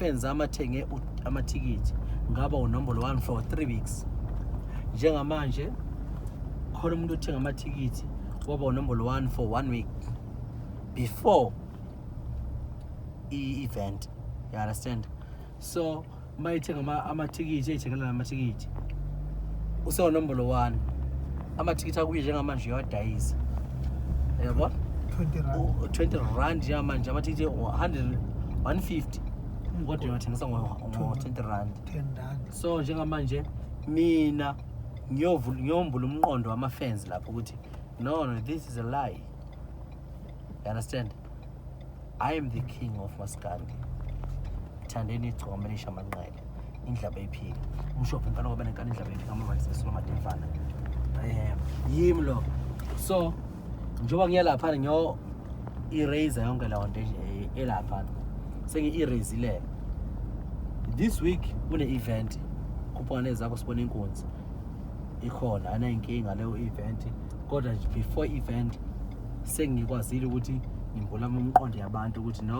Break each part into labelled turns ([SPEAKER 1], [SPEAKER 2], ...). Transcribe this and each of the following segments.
[SPEAKER 1] fans amathenge amatikiti ngaba unombolo 1 for 3 weeks njengamanje khona umuntu othenga amatikiti waba unombolo 1 for 1 week before event, you understand? So mayithenga amatikiti eyithengelana amatikiti usewa nombolo 1 amatikiti akuye njengamanje uyadayisa yabo 20 rand yamanje amatikiti 150 kodwa uyathengisa ngo 20 rand. So njengamanje mina ngiyombula umqondo wama fans lapho ukuthi no, this is a lie, you understand? I am the king of Maskandi. Mthandeni Igcokama Elisha manqele indlaba ephika umshophi ngana ngoba nenkani indlaba ephika ama vanisi besona madefana yimi lo. So njoba ngiyalapha ngiyo eraser yonke lawo nto elapha sengi erase ile. This week kune event kuphone zakho sibona inkunzi ikhona ana inkinga leyo event kodwa before event sengikwazile ukuthi ngimbula umqondo yabantu ukuthi no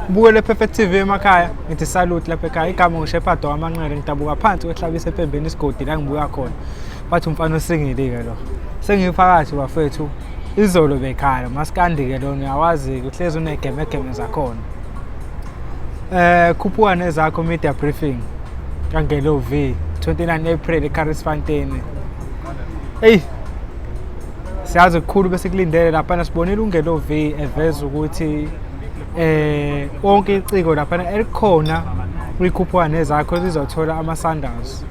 [SPEAKER 2] Bukele Perfect TV emakhaya ngithi salute lapha ekhaya igama ngishepado wamanqele ngitabuka phansi kwehlabisa ePembeni isigodi la ngibuka khona bathi umfana osingilike lo sengiphakathi bafethu izolo bekhala Maskandi ke lo uyawazi uhlezi unegeme zakhona khuphuka nezakho media briefing Ngelo V 29 April eKarisfontein. Hey siyazi ukukhulu bese kulindele lapha nasibonile uNgelo V eveza ukuthi wonke iciko lapha elikhona uyikhuphuka nezakho lizothola ama sandals.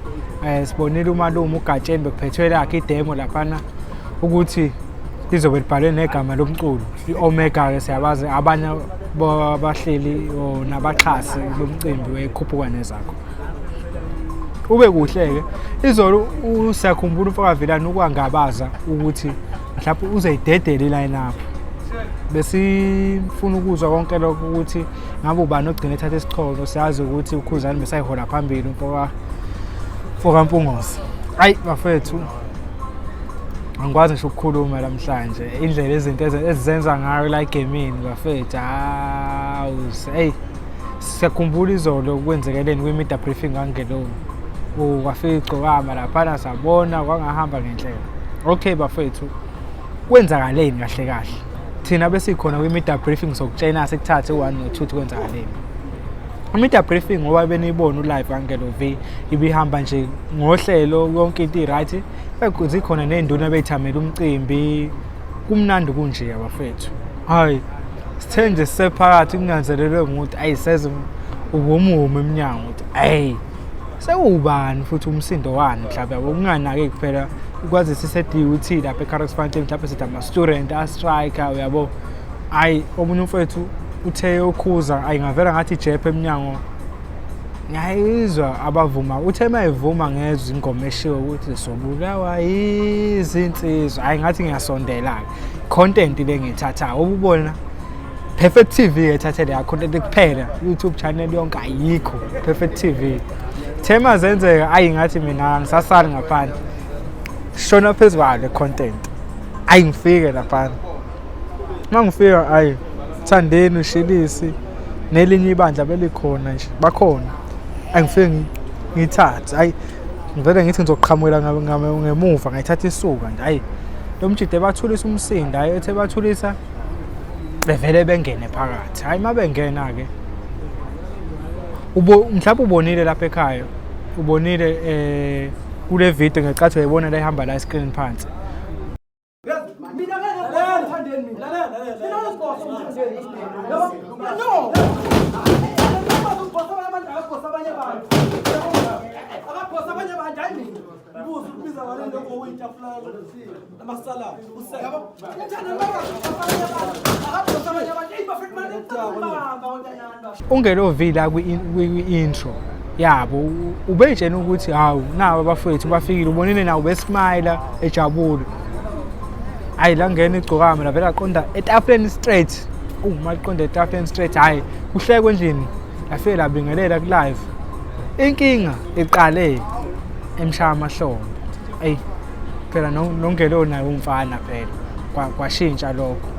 [SPEAKER 2] Sibonile umalume uGatsheni bekuphethwe lakhe idemo lapha ukuthi lizobe libhalwe negama lomculo iOmega ke siyabazi abanye abahleli nabaxhasi bomcimbi wekhuphuka nezakho. Ube kuhle ke izolo usiyakhumbula uFakavilani ukwangabaza ukuthi mhlawumbe uzeyidedela line up besifuna ukuzwa konke lokho ukuthi ngabe ubani ogcina ethatha isicholo siyazi ukuthi ukhuzani besayihola phambili mfoka Mpungozi. Hayi bafethu angikwazi ngisho ukukhuluma namhlanje indlela izinto ezizenza ngayo la gaming bafethu hey siyakhumbula izolo ukwenzekeleni kwemedia briefing kaNgelo wafika Igcokama lapha sabona kwangahamba ngenhlelo. Okay bafethu kwenzakaleni kahle thina besikhona kwemedia briefing sokutshena sekuthathe 1 no 2 kwenzakaleni. Imedia briefing ngoba benibona ulive kaNgelo V ibihamba nje ngohlelo yonke into right bekuzikhona nenduna beyithamela umcimbi kumnandi kunje abafethu. Hayi sithenje sephakathi kunanzelelwe ukuthi ayiseze ubumume eminyango ukuthi hey sewubani futhi umsindo wani mhlawumbe yabo kunganake kuphela ukwazi sise-DUT lapha eKarisfontein mhlawumbe sithi ama-student a-striker uyabo. Hayi omunye umfethu uthe ukhuza ayingavela ngathi ijephe eminyango ngiyayizwa abavuma uthe mayivuma ngezwe ingoma eshiwo ukuthi sobulawa izinsizwa. Hayi ngathi ngiyasondela content le ngithatha ububona Perfect TV ethathe le content kuphela YouTube channel yonke ayikho Perfect TV thema zenzeka ayingathi mina ngisasali ngaphandle shona phezulu le content ayingifike lapha mangifika ayi Mthandeni uShilisi nelinye ibandla belikhona nje bakhona angifike ngithathe hayi ngivele ngithi ngizoqhamukela ngemuva ngayithatha isuka nje hayi lo mjide bathulisa umsindo hayi ethe bathulisa bevele bengene phakathi. Hayi mabengena ke mhlawumbe ubonile lapha ekhaya ubonile kule video ngecathi uyayibona la ihamba la screen phansi. Ungelo vila kwi-intro yabo ubetshena ukuthi hawu nawo abafethu bafikile ubonile nawo besmile ejabule. Hayi la ngena Igcokama la vela aqonda etafuleni straight maqonda etafuleni straight hayi kuhlekwe endlini afike labingelela ku live inkinga iqale emshaya amahlombe. Hey phela nongelo naye umfana phela kwashintsha lokho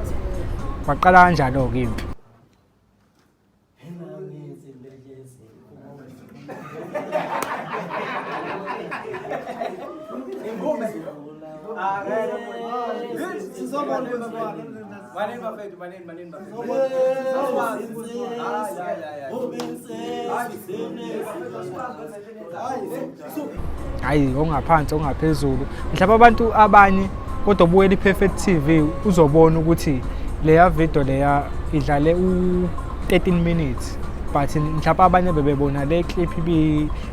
[SPEAKER 2] kwaqala kanjalo-ke impi. Hayi ongaphansi ongaphezulu mhlawumbe abantu abanye kodwa ubukela iPerfect TV uzobona ukuthi leya video leya idlale u13 minutes but mhlawumbe abanye bebebona le clip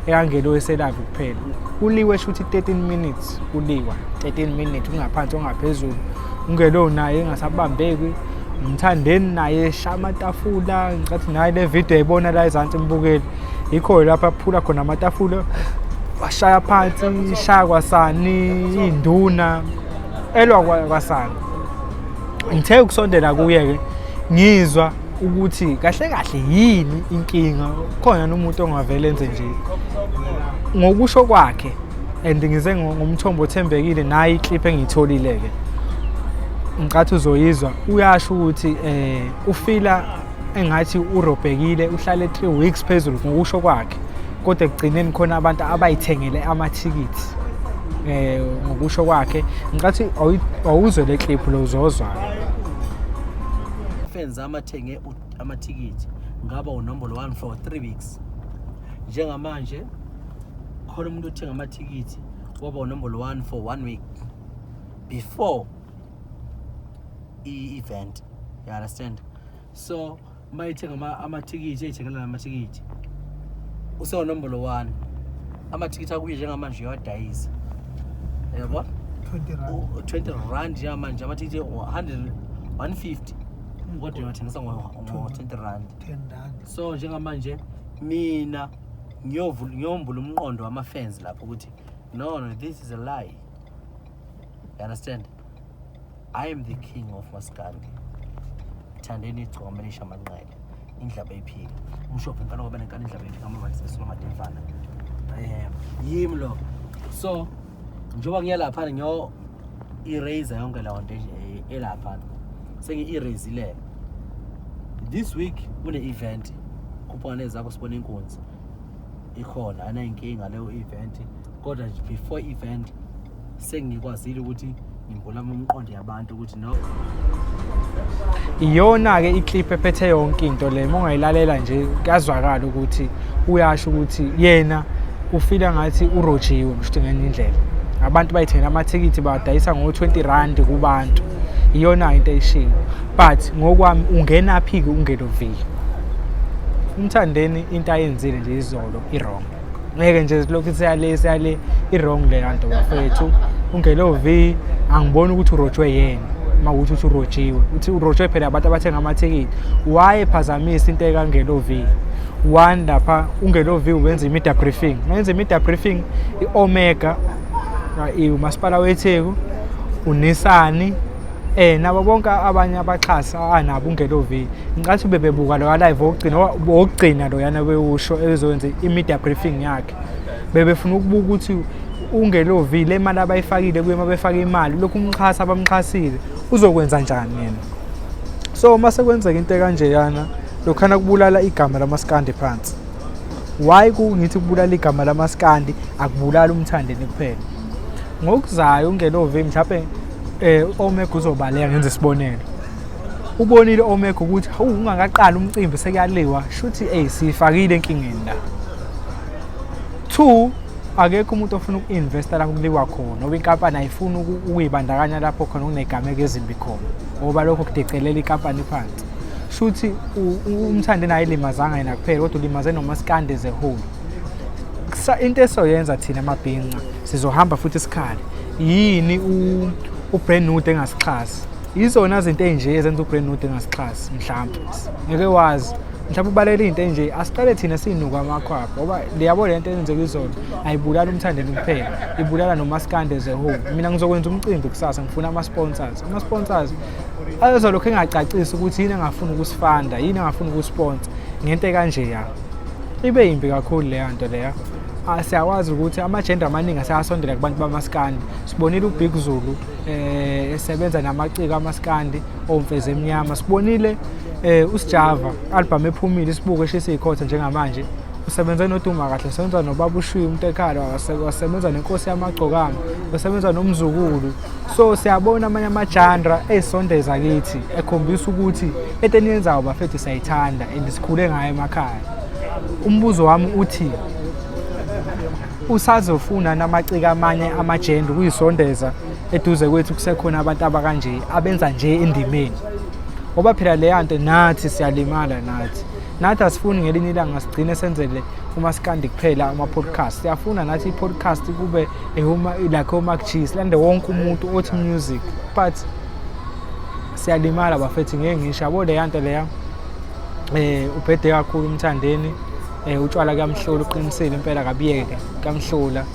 [SPEAKER 2] eyangelo eselive kuphela uliwe shuthi 13 minutes uliwa 13 minutes ungaphansi ongaphezulu ungelo naye engasabambeki Mthandeni naye shamatafula ngicathi naye le video ayibona la ezansi imbukeli ikho lapha aphula khona amatafula washaya phansi shaya kwasani induna elwa kwasani ngithe ukusondela kuye ke ngizwa ukuthi kahle kahle yini inkinga khona nomuntu ongavele enze nje ngokusho kwakhe and ngize ngomthombo othembekile naye iclip engiyitholile ke ngicathi uzoyizwa uyasho ukuthi ufila engathi urobhekile uhlale 3 weeks phezulu ngokusho kwakhe kodwa ekugcineni khona abantu abayithengele amathikithi ngokusho kwakhe ngicathi awuzwe le clip lo uzozwa
[SPEAKER 1] fans amathenge amathikithi ngaba unombolo 1 for 3 weeks njengamanje khona umuntu othenga amathikithi waba unombolo 1 for 1 week before event, you understand? So mayithenga amathikithi eyithengela amathikithi usewa number 1 amathikithi akuye njengamanje uyadayisa yabo 20 rand manje amathikithi 150 kodwa uyathengisa ngo 20 rand
[SPEAKER 3] 10 rand.
[SPEAKER 1] So njengamanje mina ngiyombula umqondo wama fans lapho ukuthi no this is a lie, you understand? I am the king of Maskandi. Mthandeni Igcokama Elisha Manqele. Indlaba ephika. Umshophi impela ngoba nenkani indlaba ephika ama sesona mademfana. Yimi lo. So njoba ngiyalapha ngiyo erase yonke lawo nto elapha. Sengi erase le. This week kune event kuphone zakho sibona inkunzi. Ikhona ana inkinga leyo event kodwa before event sengikwazile ukuthi ngimbula umqondo yabantu ukuthi no
[SPEAKER 2] iyona ke iclip ephethe yonke into le mongayilalela nje kuyazwakala ukuthi uyasho ukuthi yena ufila ngathi urojiwe mshuthi ngenye indlela abantu bayithengela amathikithi badayisa ngo20 rand kubantu iyona into eyishiwo but ngokwami ungena phi ke ungelo V Mthandeni into ayenzile nje izolo i-wrong ngeke nje lokhu siyale i-wrong le nto bafethu ungelo V angiboni ukuthi urojwe yena mawuthi uthi urojiwe uthi urojwe phela abantu abathenga amathikithi wayephazamisa into ekangelo V one lapha ungelo V wenza i-media briefing wenza i-media briefing i-Omega umasipala weTheku uNisani nabo bonke abanye abaxhasa anabo ungelo V ngicathi bebebuka lo live okugcina lo yana wewusho ezowenza i-media briefing yakhe bebefuna ukubuka ukuthi ungelo V le mali abayifakile kuyema befaka imali lokhu umxhasa abamxhasile uzokwenza njani yena so mase kwenzeka into kanje yana lokhana kubulala igama lamaskandi phansi why kungithi kubulala igama lamaskandi akubulala Umthandeni kuphela ngokuzayo ungelo V mhlawumbe Omega uzobaleka ngenze isibonelo ubonile Omega ukuthi ungakaqala umcimbi sekuyaliwa shuthi sifakile enkingeni la 2 akekho umuntu ofuna uku-investa la kuliwa khona ngoba inkampani ayifuni ukuyibandakanya lapho khona kunegama ezimbi khona ngoba lokho kudecelela inkampani phansi shuthi Umthandeni ayilimazanga yena kuphela kodwa ulimaze nomaskandi as a whole into esoyenza thina amabhinqa sizohamba futhi isikhali yini ubrand new engasixhasi izona izinto enje ezenza ubrand new engasixhasi mhlawumbe ngeke wazi mhlawumbe ubalele into enje asiqale thina sinuka amakhwapha ngoba liyabona lento eyenzeka izolo ayibulala Umthandeni kuphela ibulala nomaskandi as a whole mina ngizokwenza umcimbi kusasa ngifuna ama-sponsors azolokhu engacacisi ukuthi yini engafuna ukusifanda yini engafuna ukusponsor ngento kanje ya ibe yimbi kakhulu leya nto leya siyakwazi ukuthi ama-gender amaningi aseyasondela kubantu bamaskandi. Sibonile uBig Zulu esebenza namaciko amaskandi omfeze emnyama. Sibonile uSjava album ephumile isibuko eshisa ikhotha njengamanje. Usebenza noDuma kahle, usebenza noBaba uShwi Umtekhala, wasebenza nenkosi yamaGcokama, usebenza nomzukulu. So siyabona amanye amajandra esondeza kithi ekhombisa ukuthi into eniyenzayo bafethu siyayithanda and sikhule ngayo emakhaya. Umbuzo wami uthi usazofuna namaciko amanye amajenda ukuyisondeza eduze kwethu kusekhona abantu abakanje abenza nje endimeni. Ngoba phela le yanto nathi siyalimala nathi asifuni ngelinye ilanga sigcine senzele umaskandi kuphela ama-podcast. Siyafuna nathi i-podcast kube like oMakchis lande wonke umuntu othi music, but siyalimala bafethu ngeke ngisho yabo le yanto leya ubhede kakhulu Umthandeni utshwala kamhlola uqinisele impela kabiyeke kamhlola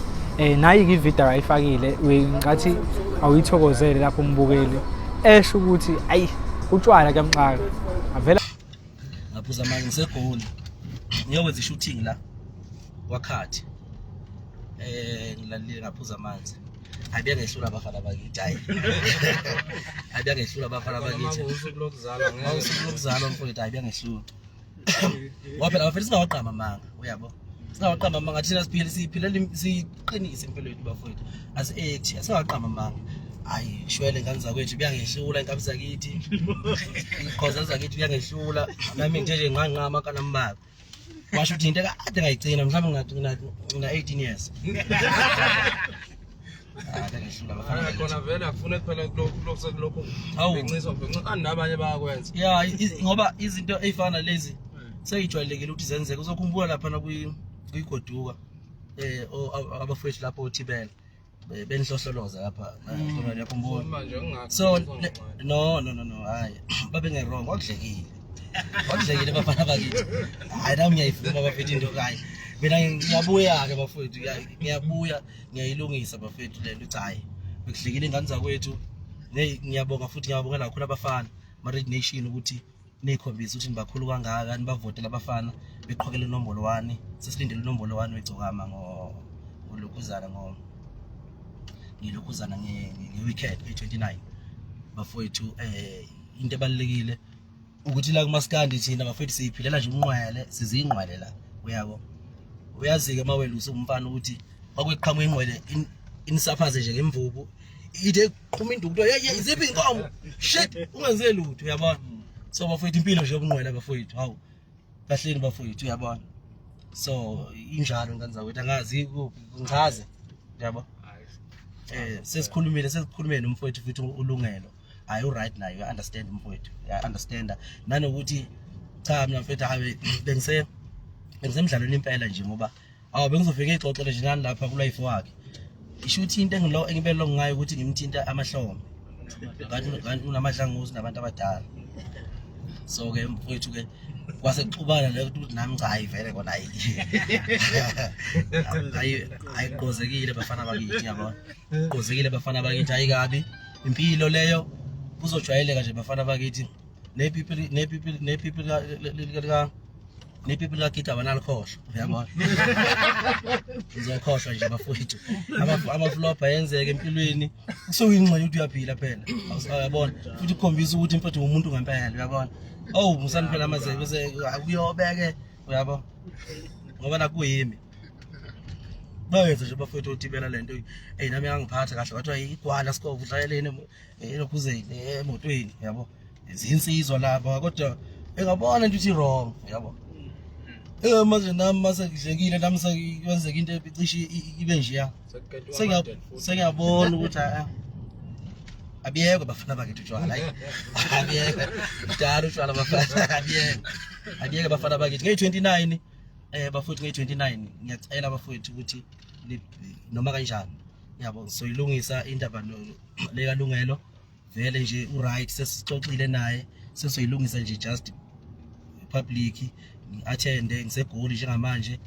[SPEAKER 2] nayi ivideo ayifakile ngathi awuyithokozele lapho umbukeli esho ukuthi ayi utshwala kamxaka avela
[SPEAKER 1] ngaphuza manje ngisegoli ngiyokwenza i-shooting la wakhathi ngilalile ngaphuza amanzi ayibuya ngehlula abafana bakithi hayi ayibuya ngehlula abafana bakithi usuku lokuzalwa mfowethu ayibuya ngehlula ngoba phela abafana singawaqama amanga uyabo singawaqama amanga thina siphila siqinise impilo yethu bafowethu asi-act singawaqama amanga hayi shwele ngane zakwethu buya ngehlula inkabi zakithi ikhoza zakithi buya ngehlula nami nje nganqama kana mbaba washo ukuthi into kade ngayigcina mhlawumbe ngina 18 years ngehlula bafana
[SPEAKER 3] khona vele afune kuphela lokho awunciswa bengcikani nabanye bayakwenza
[SPEAKER 1] yeah ngoba izinto ezifana lezi seyijwayelekile ukuthi zenzeke uzokhumbula lapha na kuyigoduka abafowethu lapho uThibela benihlohloloza lapha ngiyakhumbula
[SPEAKER 3] manje ngingakho
[SPEAKER 1] so no hayi babe ngerong wakudlekile bafana bakithi hayi nami ngiyayifuna bafethu into hayi mina ngiyabuya ke bafethu ngiyabuya ngiyayilungisa bafethu lento uthi hayi bekudlekile ingane zakwethu ngiyabonga futhi ngiyabongela kakhulu abafana ma-Red Nation ukuthi nikhombisa ukuthi nibakhulu kangaka nibavotela abafana beqhokela inombolo 1 sesilindele inombolo 1 weGcokama ngolokhuzana ngilokhuzana nge-weekend nge-29 bafowethu into ebalekile ukuthi la kumaskandi thina bafethu siyiphilela nje umnqwele sizingqwele la uyabo uyazi ke mawela usumfana ukuthi kwakweqhamu ingqwele inisaphaze nje ngemvubu ide qhuma induku iziphi inkomo shit ungenze lutho uyabona so bafowethu impilo nje yobunqwele bafowethu hawu kahleni bafowethu uyabona so injalo ngane zakwethu angazi ngichaze uyabo sesikhulumile nomfowethu futhi ulungelo ayi right nayo you understand mfowethu I understand nanokuthi cha mina mfowethu hawe bengisemdlalweni impela nje ngoba bengizofika ixoxele nje nani lapha ku life wakhe isho ukuthi into engibelo ngayo ukuthi ngimthinta amahlombe kanti unamahlanguzi nabantu abadala so ke mfowethu ke kwasexubana le ukuthi nami cha hayi vele kona ayiqozekile bafana bakithi yabona qozekile bafana bakithi hayi kabi impilo leyo kuzojwayeleka nje bafana bakithi nepeople kakithi abanalkhohlwa uyabona uzokhohlwa nje bafowethu amaflop ayenzeke empilweni kusuyingxenye ukuthi uyaphila phela awusayabona futhi ukukhombisa ukuthi impethu umuntu ngempela uyabona musani phela amazeke bese akuyobeke uyabona ngoba nakuyimi bayenza nje bafowethu uThibela lento nami angiphatha kahle wathiwa igwala sikove udlayelene elokhuzeni emotweni yabo izinsizwa lapha kodwa engabona nje ukuthi wrong yabo manje nami masekudlekile nami sekwenzeka into ebicishe ibe nje sengiyabona ukuthi abiyeke bafana bakithi utshwala hayi abiyeke dala utshwala bafana abiyeke bafana bakithi nge-29 bafowethu nge-29 ngiyacela bafowethu ukuthi noma kanjani yabo soyilungisa indaba lekalungelo vele nje uright sesixoxile naye sesoyilungisa nje just public ngi-attende ngisegoli njengamanje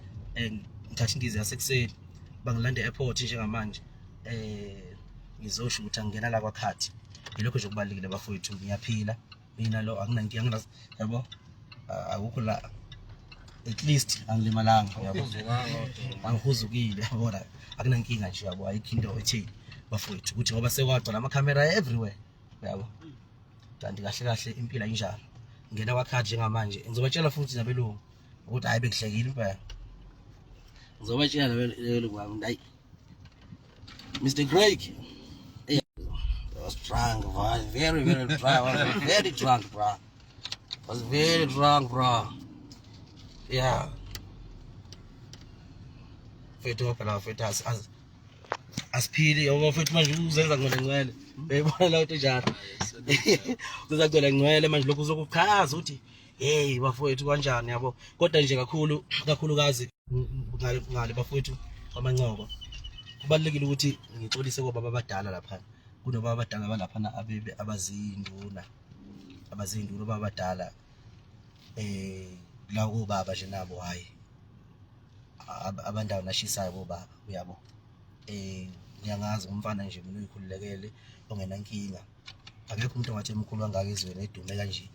[SPEAKER 1] ngithatha indiza yasekuseni bangilanda e-airport njengamanje ngizosho ukuthi angena la kwakhathi yilokho nje kubalekile bafowethu ngiyaphila mina lo anginankinga yabo akukho la at least angilimalanga yabo angihuzukile yabona akunankinga nje yabo ayikho into ethini bafowethu ukuthi ngoba sekwagcwala ama-camera everywhere yabo kanti kahle kahle impilo ayinjalo ngena kwakhadi njengamanje ngizobatshela futhi nabelungu ukuthi hayi bekuhlekile impela ngizobatshela nabelungu wami hayi Mr. Craig I was drunk, bro. Very drunk. I was very drunk, bro. Yeah. Fethu phela fethu asiphili ngoba fethu manje uzenza ngcwele. Beyibona la ukuthi njalo. Uzenza ngcwele manje lokhu uzokuchaza ukuthi hey bafowethu kanjani yabo. Kodwa nje kakhulukazi ngale bafowethu amancoko. Kubalekile ukuthi ngixolise kwababa abadala lapha. Kunobaba abadala balapha abazinduna baba abadala la kubaba nje nabo hayi abandawo nashisayo bobaba uyabo ngiyangazi umfana nje mina uyikhululekele ongenankinga akekho umuntu ongathi emkhulu kangaka ezweni edume kanje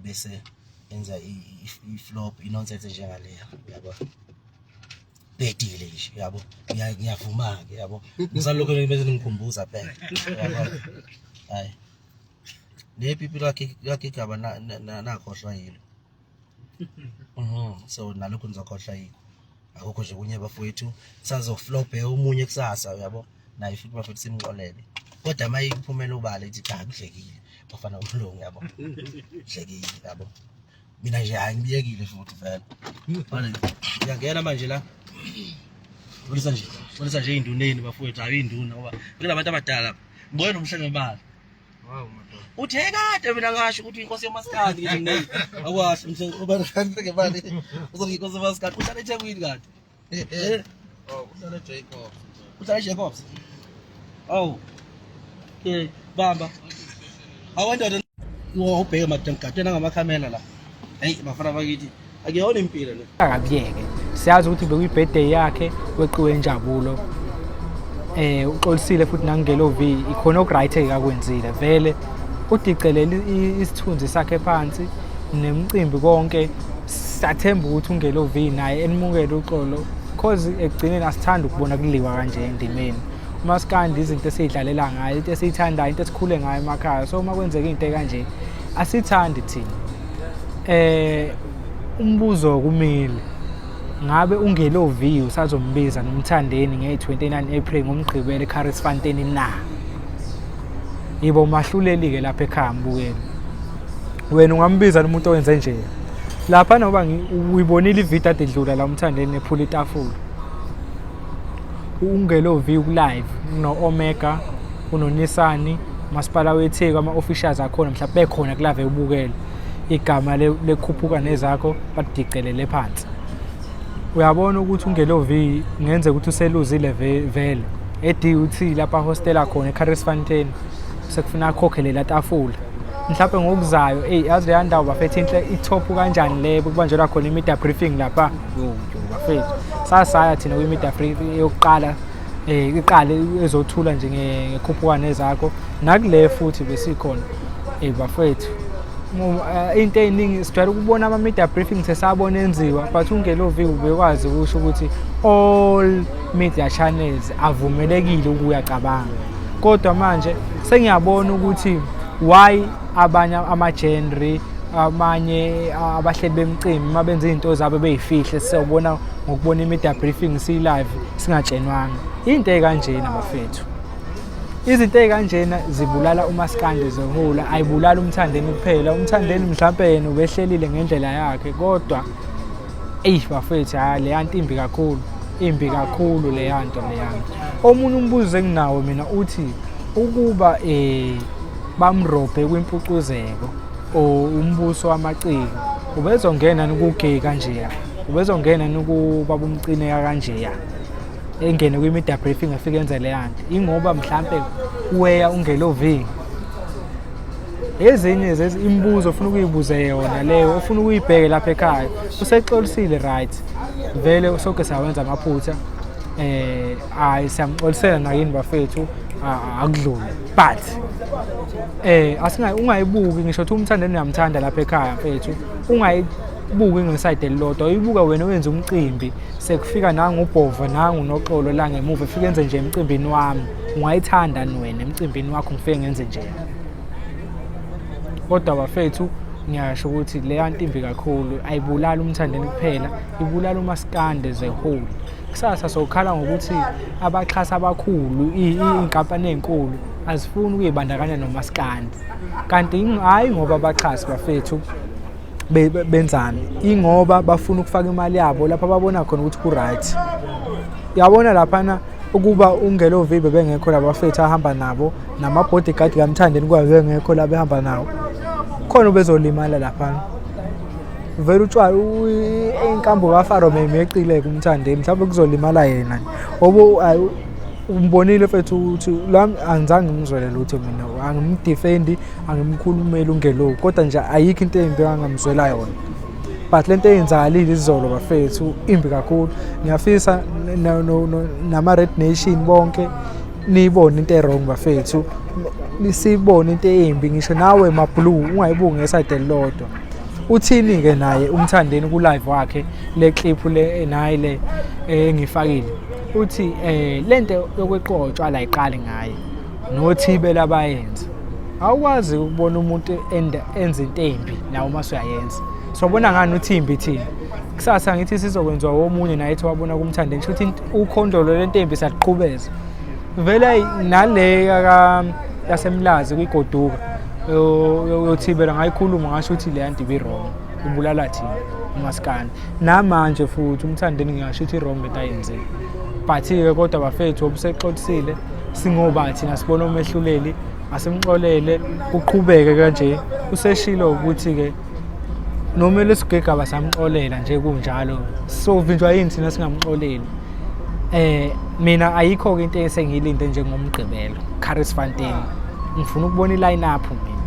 [SPEAKER 1] bese enza i-flop inonsense njengaleya uyabo bedile nje yabo ngiyavuma ke yabo ngisalokho bese ngikhumbuza phela yabo hayi le people yakhe gaba nakhohlwa yilo so nalokho ngizokhohlwa yiko akukho nje kunye bafowethu sazoflop umunye kusasa yabo naye futhi bafowethu simxolele kodwa maye kuphumela ubale ethi cha kuhlekile bafana umlungu yabo hlekile yabo mina nje hayi ngibiyekile futhi vele manje ngiyangena manje la Bolisa nje induneni bafowethu hayi induna ngoba kulabantu abadala ngibona umhlenge imali wow madoda uthe kade mina ngasho ukuthi inkosi yamaskadi ngithi ngene akwazi umhlenge uba kanti ngemali uzongikhosi yamaskadi uhlala eThekwini kanti oh uhlala Jacobs oh bamba awandoda ubheke madam gadena ngamakhamera la hey bafana bakithi akuyona impilo le
[SPEAKER 2] akabiyeke siyazi ukuthi bekuyibirthday yakhe weqiwe injabulo uxolisile futhi nangelo V ikhona okright ekakwenzile vele udicelele isithunzi sakhe phansi nemicimbi konke sathemba ukuthi ungelo V naye enimukele uxolo because egcineni asithanda ukubona kuliwa kanje endimeni umaskandi izinto esizidlalela ngayo into esiyithandayo into esikhule ngayo emakhaya so uma kwenzeka into kanje asithandi thina umbuzo kumile ngabe ungelo V usazombiza noMthandeni nge-29 April ngomgqibelo eCharlesfontein na yibo mahluleli ke lapha ekhaya mbukeli wena ungambiza nomuntu owenze nje lapha noba uyibonile ivideo adedlula la uMthandeni ephula itafula ungelo V live no Omega unoNisani masipala wetheko ama-officials akhona mhlawumbe bekhona kulave ubukele igama lekhuphuka nezakho badicelele phansi uyabona ukuthi ungelo V ngenze ukuthi useluzile vele eDUT lapha hostela khona eCharlesfontein sekufuna akhokhele la tafula mhlawumbe ngokuzayo yazi le ndawo bafethu inhle itop kanjani le kubanjelwa khona i-media briefing lapha bafethu sasaya thina kwi-media briefing yokuqala iqale ezothula nje ngekhuphuka nezakho nakule futhi besikhona bafethu into eningi sijwayele ukubona ama-media briefing sesabona enziwa but ungelo V ubekwazi ukusho ukuthi all media channels avumelekile ukuyacabanga kodwa manje sengiyabona ukuthi why abanye ama-genre amanye abahleli bemcimbi uma benza izinto zabo beyifihle siyobona ngokubona i-media briefing si-live singatshenwanga into ekanjena bafethu izinto ezikanjena zibulala umaskandi zohula ayibulala uMthandeni kuphela uMthandeni mhlawumbe yena ubehlelile ngendlela yakhe kodwa bafethu le yanto imbi kakhulu le yanto omunye umbuzo enginawo mina uthi ukuba bamrobhe kwimpucuzeko umbuso wamaciko ubezongena nokugeka kanje ubezongena nokuba bumcineka kanje engene kwi-media briefing afike enze le yanto ingoba mhlambe weya ungelo V ezinye imibuzo ofuna ukuyibuza yona leyo ofuna ukuyibheka lapha ekhaya usexolisile right vele sonke sawenza amaphutha siyamxolisela nakini bafethu akudluli but ungayibuki ngisho ukuthi uMthandeni uyamthanda lapha ekhaya mfethu buke ngesayide elilodwa uyibuka wena wenza umcimbi sekufika nangu ubhova nangu noxolo la ngemuva efike enze nje emcimbini wami ungayithanda wena emcimbini wakho ngifike ngenze nje kodwa bafethu ngiyasho ukuthi le nto imbi kakhulu ayibulala Umthandeni kuphela ibulala umaskandi as a whole kusasa sokhala ngokuthi abaxhasa abakhulu inkampani ezinkulu azifuni ukuyibandakanya nomaskandi kanti hayi ngoba abaxhasi bafethu benzani ingoba bafuna ukufaka imali yabo lapha babona khona ukuthi ku right yabona lapha ukuba uNgelo vibe bengekho labafethu ahamba nabo nama bodyguard kaMthandeni kwabe bengekho la behamba nawo khona bezolimala lapha vele utshwala inkambo kaFaro memeqile kuMthandeni mhlawumbe kuzolimala yena obo umbonile mfethu uthi lami angizange ngizwele lutho mina angimdefendi angimkhulumeli uNgelo kodwa nje ayikho into embi angamzwela yona but lento eyenzakalile izolo bafethu imbi kakhulu ngiyafisa nama Red Nation bonke niyibone into errong bafethu nisibone into embi ngisho nawe ma blue ungayibungi ngeside elilodwa uthini ke naye uMthandeni ku live wakhe le clip le naye le engifakile uthi lento yokweqotshwa la iqali ngaye noThibe labayenza awukwazi ukubona umuntu enza into embi nawe mase uyayenza sobona ngani uThimbi thina kusasa ngithi sizokwenziwa womunye naye ethi wabona kuMthandeni ukuthi ukhondolo lento embi saqhubeza vele nale yasemlazi kuyigoduka yothibela ngayikhuluma ngasho ukuthi le nto ibirong ibulala thina umaskani namanje futhi uMthandeni ngisho ukuthi irong into ayenze but ke kodwa bafethu obusexoxisile singoba thina sibona umehluleli asimxolele uqhubeke kanje useshilo ukuthi ke noma lesigega basamxolela nje kunjalo so vinjwa yini thina singamxoleli mina ayikho into esengiyilinde njengomgqibelo Charis Fontaine ngifuna ukubona iline up mina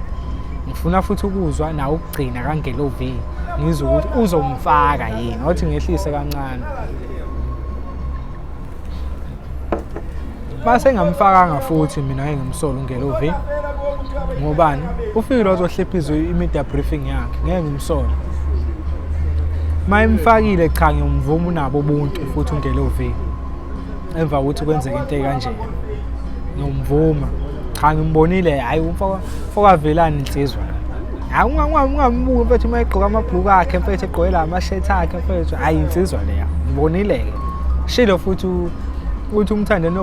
[SPEAKER 2] ngifuna futhi ukuzwa na ukugcina kaNgelo V ngizwe ukuthi uzomfaka yini ngathi ngehlise kancane mase ngamfakanga futhi mina engimsola uNgelo V ngobani ufike ozohlephizwa imedia briefing yakhe ngeke ngimsola mayimfakile cha ngiyomvuma unabo ubuntu futhi uNgelo V emva ukuthi kwenzeke into ekanje ngiyomvuma cha ngimbonile hayi umfoka velani insizwa hayi ungambuka mfethu mayigqoka amabhuku akhe mfethu egqoyela amashirt akhe mfethu hayi insizwa leya ngibonile ke shilo futhi uthi uMthandeni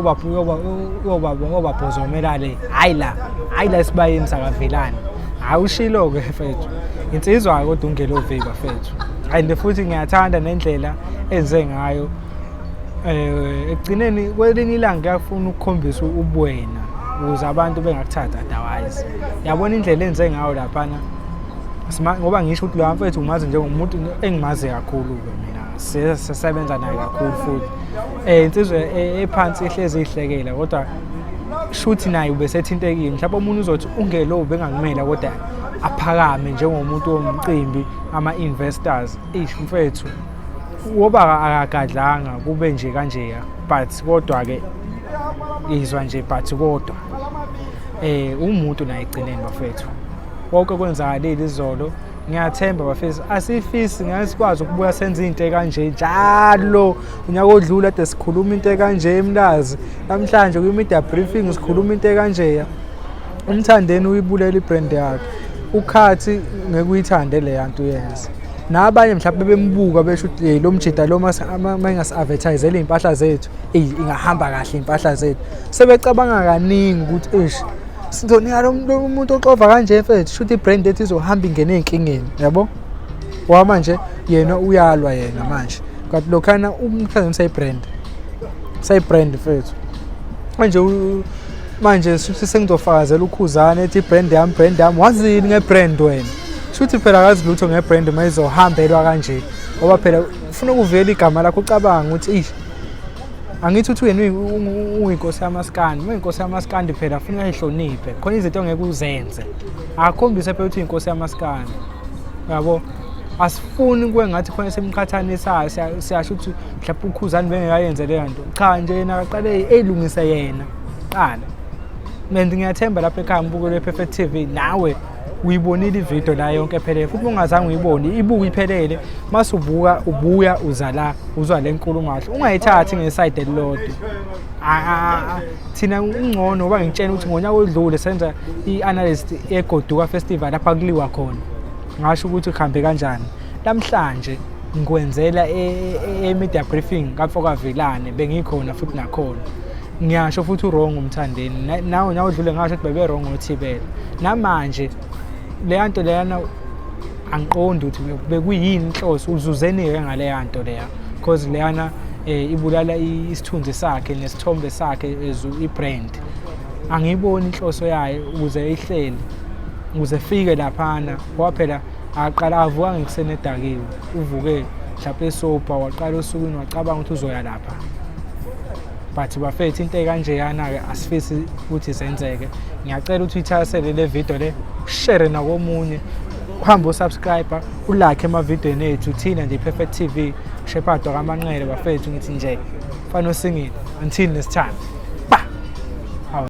[SPEAKER 2] obabhozomela le hayi la sibayeni sakavelani hayi ushilo ke mfethu insizwa kodwa uNgelo V bafethu and futhi ngiyathanda nendlela enze ngayo ekugcineni kwelinye ilanga ngiyafuna ukukhombisa ubuwena ukuze abantu bengakuthatha otherwise yabona indlela enze ngayo lapha ngoba ngisho ukuthi lo mfethu umazi njengomuntu engimazi kakhulu ke mina sisebenza naye kakhulu futhi insizwe ephansi ehlezi ihlekela kodwa shuthi naye ubesethintekile mhlawumbe umuntu uzothi uNgelo bengangimela kodwa aphakame njengomuntu womcimbi ama-investors mfethu woba akagadlanga kube nje kanje but kodwa ke izwa nje but kodwa umuntu naye egcineni bafethu wonke kwenzakalile izolo ngiyathemba bafethu asifisi ngasikwazi ukubuya senze into kanje njalo unyaka odlula ade sikhuluma into kanje emlazi namhlanje ku media briefing sikhuluma into kanje uMthandeni uyibulela ibrand yakhe ukhathi ngekuyithande le yanto yenza nabanye mhlawumbe bembuka besho ukuthi lo mjida lo mangasi advertisele impahla zethu ingahamba kahle impahla zethu sebecabanga kaningi ukuthi sizonika lo muntu oxova kanje mfethu shuthi ibrand ethi izohamba ingene enkingeni yabo wa manje yena uyalwa yena manje kanti lokhana umkhazi sayibrand mfethu manje shuthi sengizofakazela ukhuzana ethi brand yami wazini ngebrand wena shuthi phela akazi lutho ngebrand mayizohambelwa kanje ngoba phela ufuna ukuvela igama lakho ucabanga ukuthi angithi uthi wena uyinkosi yamaskandi uyinkosi yamaskandi phela ufuna uyihloniphe khona izinto ongeke uzenze akhombise phela ukuthi uyinkosi yamaskandi yabo asifuni kube ngathi khona semqhathanisayo siyasho ukuthi mhlawumbe ukhuzani bengekayenze le nto cha nje yena aqale elungise yena qala mina ngiyathemba lapha ekhaya ngibukele Perfect TV nawe uyibonile ividiyo la yonke ephelele futhi ungazange uyibone ibuka iphelele mase ubuya uza la uzwa le nkulumo kahle ungayithathi ngeside elilodwa thina ungcono ngoba ngitshela ukuthi ngonyaka odlule senza i-analyst eGoduka festival lapha kuliwa khona ngasho ukuthi ukuhambe kanjani namhlanje ngikwenzela e-media briefing kaMfokavelane bengikhona futhi nakhona ngiyasho futhi wrong Mthandeni nawe odlule ngasho ukuthi bebe wrong othibela namanje le nto leyana angiqondi ukuthi bekuyini inhloso uzuzeni ngale yanto leya because leyana ibulala isithunzi sakhe nesithombe sakhe ibrand angiyiboni inhloso yayo ukuze ihlele ukuze fike laphana ngoba phela aqala avuka ngekuseni edakiwe uvuke mhlawumbe esopa waqala osukwini wacabanga ukuthi uzoya lapha but bafethu into ekanjeyana ke asifisi ukuthi senzeke ngiyacela ukuthi uyithasele le video le share nakomunye uhambe usubscribe ulike emavidiyweni ethu thina nje Perfect TV Shepherd kaManqele bafethu ngithi nje fana usingile until next time.